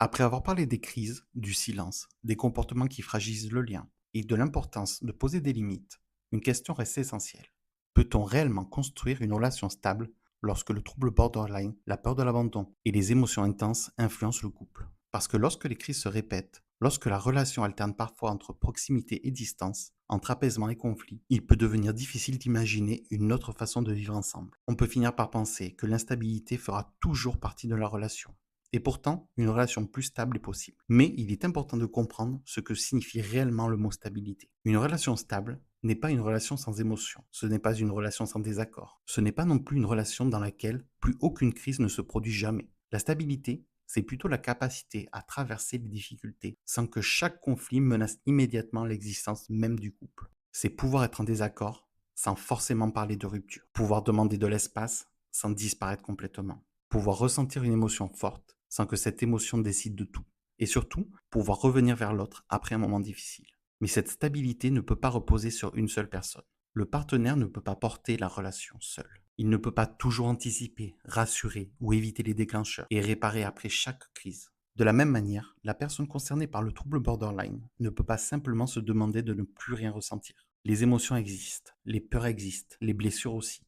Après avoir parlé des crises, du silence, des comportements qui fragilisent le lien et de l'importance de poser des limites, une question reste essentielle. Peut-on réellement construire une relation stable lorsque le trouble borderline, la peur de l'abandon et les émotions intenses influencent le couple? Parce que lorsque les crises se répètent, lorsque la relation alterne parfois entre proximité et distance, entre apaisement et conflit, il peut devenir difficile d'imaginer une autre façon de vivre ensemble. On peut finir par penser que l'instabilité fera toujours partie de la relation. Et pourtant, une relation plus stable est possible. Mais il est important de comprendre ce que signifie réellement le mot stabilité. Une relation stable n'est pas une relation sans émotion. Ce n'est pas une relation sans désaccord. Ce n'est pas non plus une relation dans laquelle plus aucune crise ne se produit jamais. La stabilité, c'est plutôt la capacité à traverser les difficultés sans que chaque conflit menace immédiatement l'existence même du couple. C'est pouvoir être en désaccord sans forcément parler de rupture. Pouvoir demander de l'espace sans disparaître complètement. Pouvoir ressentir une émotion forte sans que cette émotion décide de tout. Et surtout, pouvoir revenir vers l'autre après un moment difficile. Mais cette stabilité ne peut pas reposer sur une seule personne. Le partenaire ne peut pas porter la relation seul. Il ne peut pas toujours anticiper, rassurer ou éviter les déclencheurs et réparer après chaque crise. De la même manière, la personne concernée par le trouble borderline ne peut pas simplement se demander de ne plus rien ressentir. Les émotions existent, les peurs existent, les blessures aussi.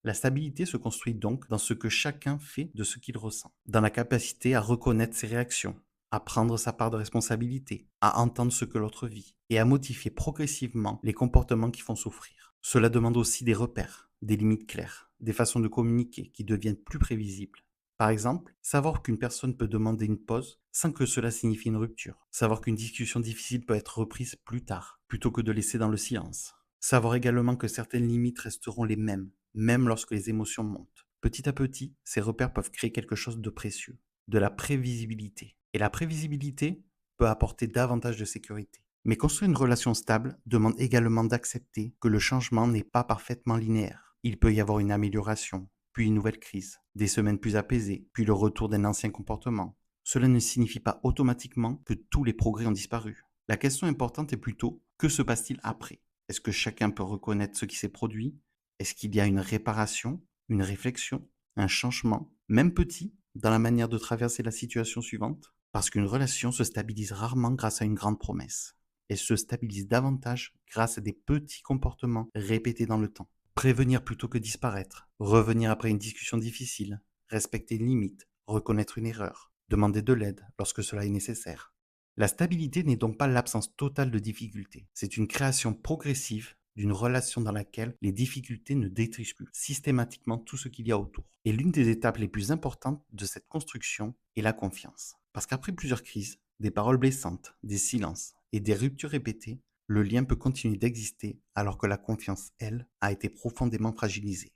La stabilité se construit donc dans ce que chacun fait de ce qu'il ressent, dans la capacité à reconnaître ses réactions, à prendre sa part de responsabilité, à entendre ce que l'autre vit et à modifier progressivement les comportements qui font souffrir. Cela demande aussi des repères, des limites claires, des façons de communiquer qui deviennent plus prévisibles. Par exemple, savoir qu'une personne peut demander une pause sans que cela signifie une rupture. Savoir qu'une discussion difficile peut être reprise plus tard, plutôt que de laisser dans le silence. Savoir également que certaines limites resteront les mêmes, même lorsque les émotions montent. Petit à petit, ces repères peuvent créer quelque chose de précieux, de la prévisibilité. Et la prévisibilité peut apporter davantage de sécurité. Mais construire une relation stable demande également d'accepter que le changement n'est pas parfaitement linéaire. Il peut y avoir une amélioration, puis une nouvelle crise, des semaines plus apaisées, puis le retour d'un ancien comportement. Cela ne signifie pas automatiquement que tous les progrès ont disparu. La question importante est plutôt, que se passe-t-il après? Est-ce que chacun peut reconnaître ce qui s'est produit? Est-ce qu'il y a une réparation, une réflexion, un changement, même petit, dans la manière de traverser la situation suivante? Parce qu'une relation se stabilise rarement grâce à une grande promesse. Elle se stabilise davantage grâce à des petits comportements répétés dans le temps. Prévenir plutôt que disparaître, revenir après une discussion difficile, respecter une limite, reconnaître une erreur, demander de l'aide lorsque cela est nécessaire. La stabilité n'est donc pas l'absence totale de difficultés, c'est une création progressive d'une relation dans laquelle les difficultés ne détruisent plus systématiquement tout ce qu'il y a autour. Et l'une des étapes les plus importantes de cette construction est la confiance. Parce qu'après plusieurs crises, des paroles blessantes, des silences et des ruptures répétées, le lien peut continuer d'exister alors que la confiance, elle, a été profondément fragilisée.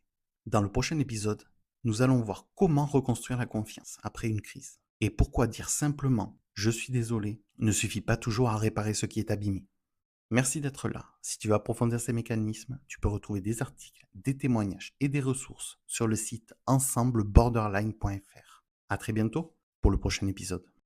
Dans le prochain épisode, nous allons voir comment reconstruire la confiance après une crise et pourquoi dire simplement «je suis désolé» ne suffit pas toujours à réparer ce qui est abîmé. Merci d'être là. Si tu veux approfondir ces mécanismes, tu peux retrouver des articles, des témoignages et des ressources sur le site ensembleborderline.fr. À très bientôt pour le prochain épisode.